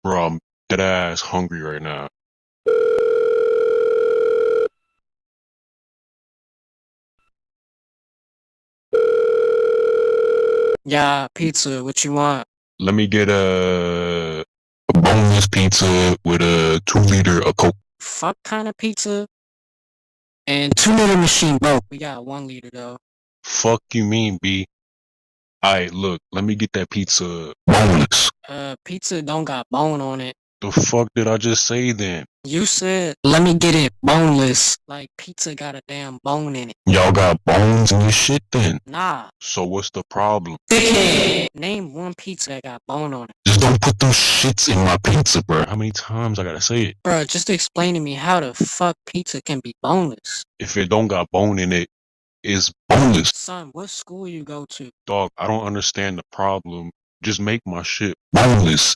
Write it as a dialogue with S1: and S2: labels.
S1: Bro, I'm dead ass hungry right now.
S2: Yeah, pizza, what you want?
S1: Let me get a boneless pizza with a 2 liter of Coke.
S2: Fuck kind of pizza? And 2 liter machine broke. We got 1 liter though.
S1: Fuck you mean, B? Alright, look, let me get that pizza boneless.
S2: Pizza don't got bone on it.
S1: The fuck did I just say then?
S2: You said, let me get it boneless. Like pizza got a damn bone in it.
S1: Y'all got bones in your shit then?
S2: Nah.
S1: So what's the problem?
S2: Dickhead. Name one pizza that got bone on it.
S1: Just don't put those shits in my pizza, bro. How many times I gotta say it?
S2: Bruh, just explain to me how the fuck pizza can be boneless.
S1: If it don't got bone in it, it's boneless.
S2: Son, what school you go to?
S1: Dog, I don't understand the problem. Just make my shit boneless.